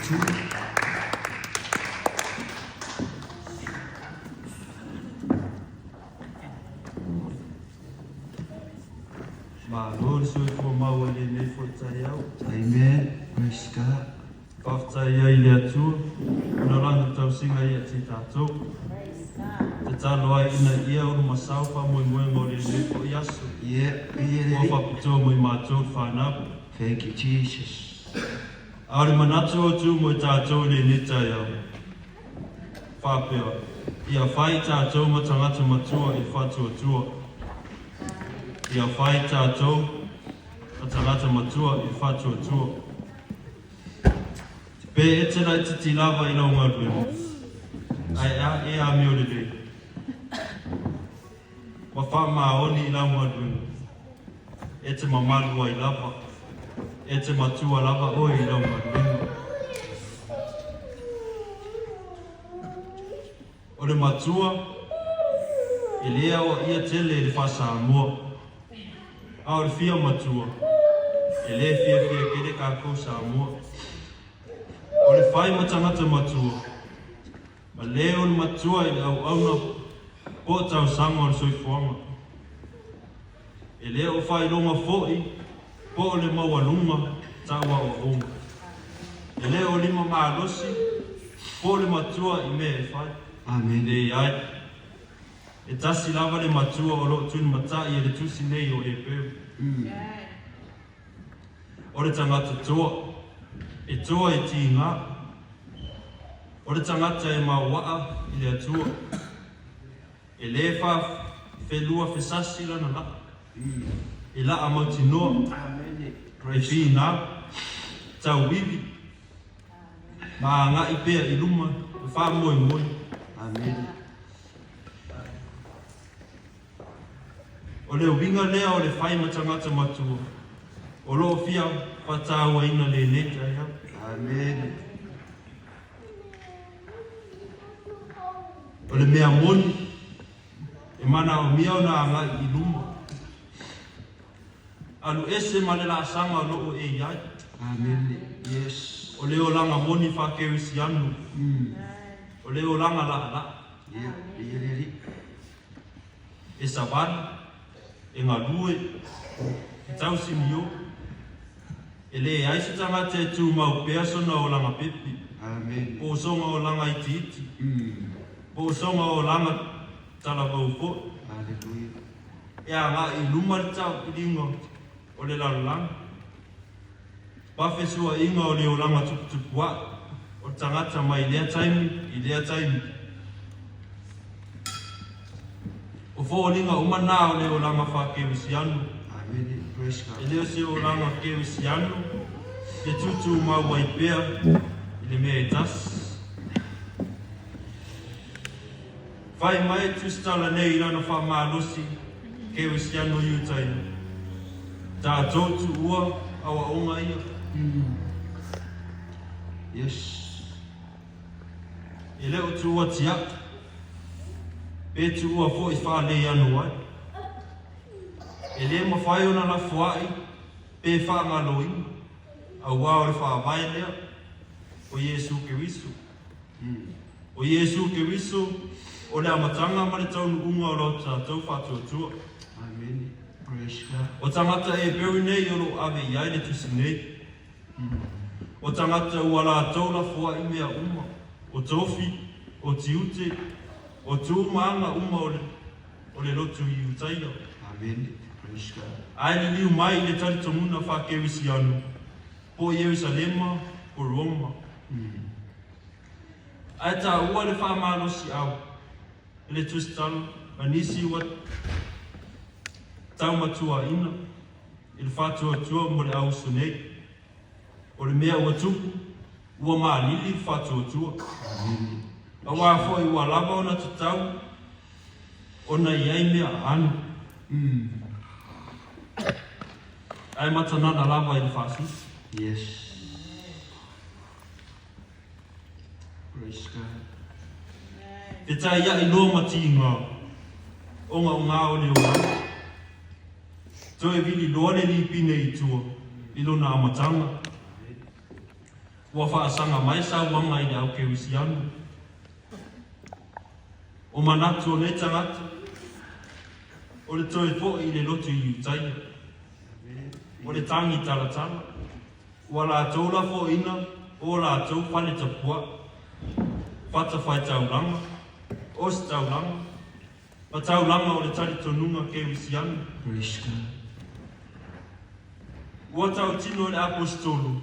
tu. Lord, so for my will in for Tayao. Amen. Praise God. After Yaya too, no longer to sing a yet tattoo. The Taloa in the ear of myself, I'm going to live for Yasu. Yeah. Up to my macho fan up. Thank you, Jesus. Arimanato to my tattoo in Nitaya. Fabio. Ia fight tattoo, Matangata Matua, if Fatu Tour. Ia fight tattoo, Matangata Matua, if Fatu Tour. Pe e tera te tilawa I lau ngarue. Ai e a meo le. Wa wha maoni I lau ngarue. E te mamalua I lava. E te matua lava o I lau ngarue. O le matua, I lea o ia tele le whasa amua. A o le fia matua. E le fia kere kako sa amua. O le whai matangata matua. Ma leo le matua I le au auna po tau sanga o le soifuanga. E leo o whai longa fōi, po o le mawalunga taua o onga. E leo o lima maalosi, po le matua I mea e whai. Amen. Le ai. E tasi lava le matua o lo tunu matai e le tusi nei o e peu. O le tangata toa. E toa e ti ngā. O le tangata e mawaa I le atua. E le wha whelua whesasi lana la. E la a mauti noa. E fi ngā. Tau wiwi. Ma ngā I pēr I luma. E wha moi moi. Amen. O le winga lea o le whai matangata matua. O lo fia whataua ina le leta ia. Amen. O le mea moni, e mana o mia o na ngai I luma. Alu ese ma le la sanga o loo e iai. Amen. Yes. O leo langa moni whakeu si anu. O leo langa la. Yeah. E savana, e ngā lue, e tau simio. E le aisi tangata e tū mau pēa sona o langa pepi. Amen. Po songa o langa iti iti. Po songa o langa tala vau fo. Hallelujah. E a ngā I luma le tau piringa o le lalanga. Pafe sua inga o le o langa tuputukua. O tangata mai lea taimi, I lea taimi. O fo o linga umana o le o langa whakeu si anu. Amen. Praise E God. leo se o langa keu si anu. Te tutu mau ai pēa. I le mea e tas. Whai mai tustala nei rana wha maalosi. Keu si anu iu taina. Tā tōtu ua awa onga ia. Yes. E leo tu ua tiak. Pe tu ua fo I wha nei anu ai. E le mawhai ona la fuai. Pe wha ngaloi. A wā o le wha vai lea. O Yesu ke wisu. O Yesu ke wisu. O le amatanga ma le taunu unga o lo tātou whātua. Amen. Praise God. O tangata e peru nei o lo ave iai le tusi nei. O tangata ua la taula fua I mea uma. O tofi, o tiute, o tūmaanga uma o le lotu I utaia. Amen. Praise God. Ai li liu mai le tari tomuna whakewisi anu. Po Yerusalema, po Roma. Ai tā ua le whamalosi au. Le tustalo, manisi ua taumatua ina. I le whatua tua mo le au sunei. O le mea ua tupu, ua maalili le whatua tua. A wā fo I ua lava ona tatau, ona iai mea anu. Ai matanana lava I le whasi. Yes. Praise God. Te tai ia I loa mati ngā. Onga o ngā o le o ngā. Toi vili loa le li pine I tua. I lona amatanga. ua whaasanga mai sa wanga i le au kewisianu. O manatu o ne tangata, o le toi po i le lotu i utai, o le tangi talatala, ua la toula fo ina, o la tau whale tapua, whata whai taulanga, o si taulanga, ma taulanga o le tari tonunga kewisianu. Praise God. Ua tau tino le apostolu,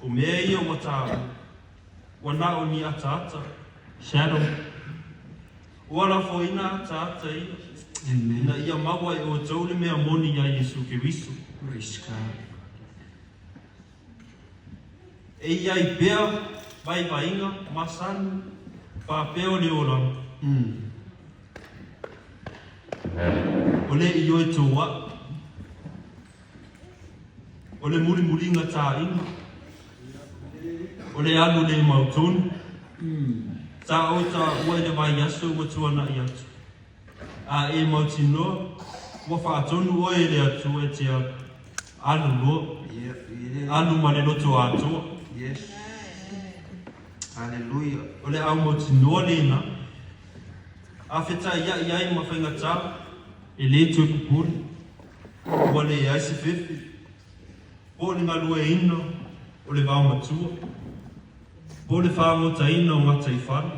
o mea ia ua tau, ua nao ni ata, shadow. Ua la fo ina ata ia, Amen. na ia maua e o tau le mea moni ya Yesu Keriso. Praise God. E ia i pea, vai vainga, masanu, pa peo le olang. O le i oe toa, o le muri muringa tā inga, o le anu le mautonu, tā o tā ua le vai aso ua tuana i atu. A e mautinoa, ua whaatonu o e le atu e te anu loa, anu ma le loto atoa. Yes. Hallelujah. O le au mautinoa le ina, a wheta ia i ai ma whainga tā, e le tue kupuri, ua le ai se fefi, po le ngalua e ina, o le vau matua, po le whaangota ina o ngata i whanu,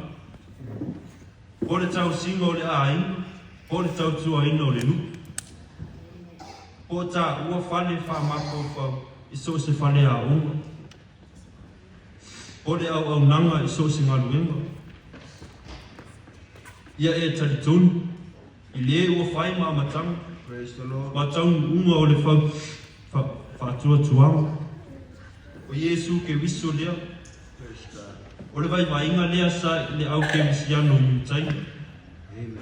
po le tau singa o le a ina, po le tau tua ina o le lupu, po ta ua whane whaamako whau, i so se whane a unga, po le au nanga i so se ngaluenga, ia e taritonu, i le ua whai maa matanga, Praise the Lord. ma tau unga o le whaatua tuanga, o Yesu ke wiso lea, Praise God. o le vai vainga lea sa i le au ke wisiano i utai, Amen.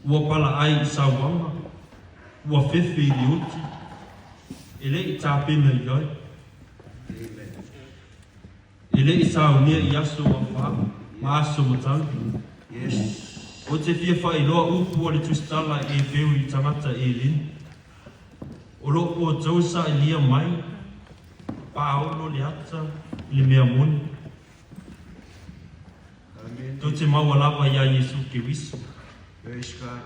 ua pala ai i sa wanga, ua fefe i le uti, e le i tāpena i ai, Amen. e le i sa unia i aso wa wha, ma aso matangi, Yes. o te fia wha i loa upu o le tustala e veu i tangata e lini, o lo o tausa i lia mai, paolo le ata i le mea moni, Amen. to te maua lava ia Yesu ke wiso. Praise God.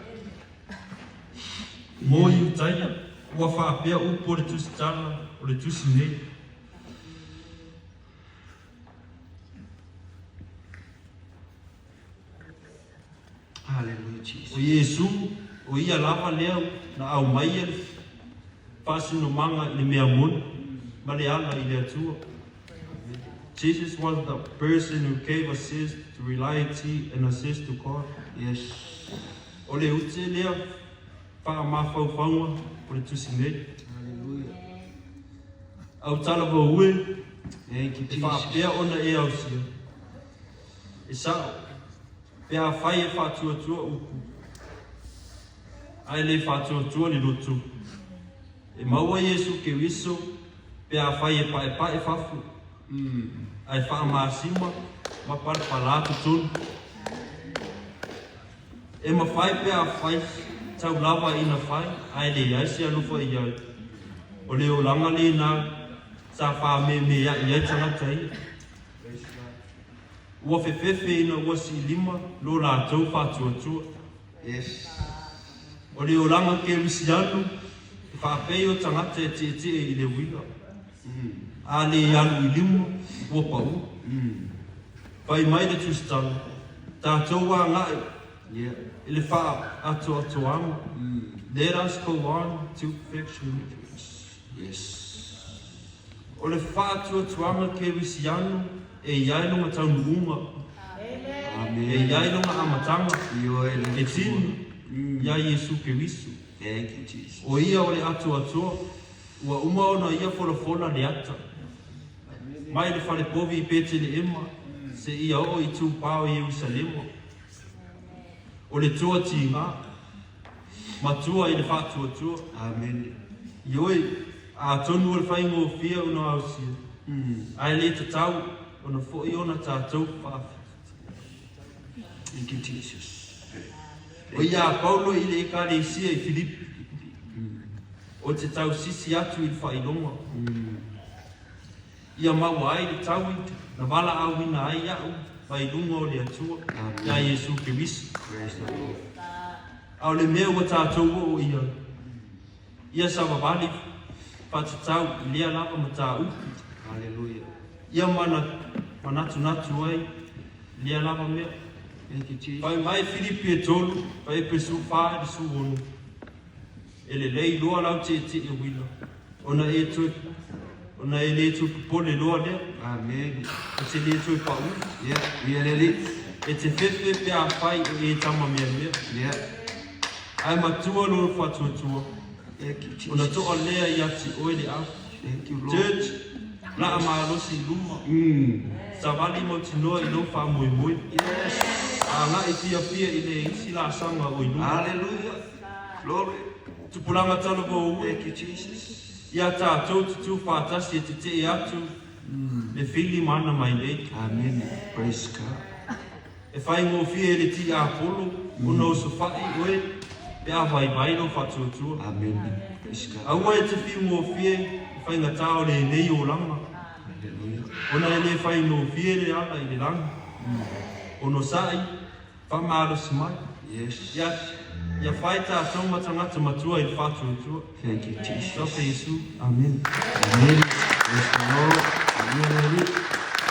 Mo i utaia, ua whaapea upo o le tustala o le tusi nei. Hallelujah, O Jesus. Yesu, o ia lava lea na au mai e whasino manga i le mea moni, ma le ala i le atua. Jesus was the person who gave assist to reality and assist to God. Yes. O le ute lea, wha mawhauwhaunga o le tusi nei. Hallelujah. Au tala wa ue, Thank you, e wha Jesus. pea ona e au sia. E sao, pea whai e wha tua upu. Ai le wha tua li lotu. E maua Yesu ke wiso, pea whai e pae whafu. Ai wha maasima, ma palapalatu tonu. E ma whai pea whai, tau lava ina whai, ai le aisi alufa i ai. O le o langa le nā, sa wha me ia i ai tangata i. Praise God. Ua whewhewhe ina ua si lima, lo la tau wha tua. Yes. O le o langa ke wisianu, e whapei o tangata e te i le wila. A le anu i limu, ua pau. Pai mai le tustana, tātou wā ngai, Yeah. e le wha atoanga. Let us go on to perfection. Yes. O le wha atuanga ke wisianu, e iai longa tau nuunga, e Amen. iai longa amatanga, You are e tini, ia Yesu ke wisu. Thank you, Jesus. O ia o le atoa, ua uma ona ia fola le ata. Mai le whale povi I pete le ema, se ia o I tū pāo I Yerusalema. O le tua ti ngā, matua I le whātua. Amen. Ioi, a tonu o le whaingo o fia una au sia. Ai le tatau, ona fo I ona tātou whaafi. Thank you, Jesus. O ia a Paulo I le eka le isia I Filipi. O te tau sisi atu I le whailonga. Ia mau ai le taui, na wala au ina ai au, vai lungo le atua, ia Yesu Kiriso. Praise the Lord. Au le mea ua tātou o ia. Ia sa wawali, whatatau, lea lava ma tā upi. Hallelujah. Ia manatu natu ai, lea lava mea. Thank you, Jesus. Pai mai Filipi e tolu, pai pesu whae de su onu. Ele lei loa lau te e wila. Ona e tui, ona e le tui pole loa lea. Amen. E te le tui pa u. Yeah, we are ready. E te whewhe pe a whai e tama mea mea. Yeah. Ai matua lor whatuatua. Thank you, Jesus. Ona toa lea i ati oele au. Thank you, Lord. Church, la a maalosi luma. Sa wali mo tinoa i lo wha mui mui. Yes. A nga e tia pia i le isi la sanga o i luma. Hallelujah. Glory. Tupulanga talo ko ue. Thank you, Jesus. Ia tātou tutu whātasi e te te e atu. Le whili mana mai nei. Amen. Praise God. E whai ngō fie e le ti a polo. Una o so whai oe. Pe a vai vai no whatuatua. Amen. Praise God. Aua e te whiu ngō fie. E whai ngā tāo le nei o langa. Hallelujah. Ona e le whai ngō fie le ala i le langa. Ono sai. Whamaro si mai. Yes. Ia whai tātou matangata matua i le whatuatua. Thank you, Jesus. Toka Yesu. Amen. Amen. Praise the Lord. We are ready.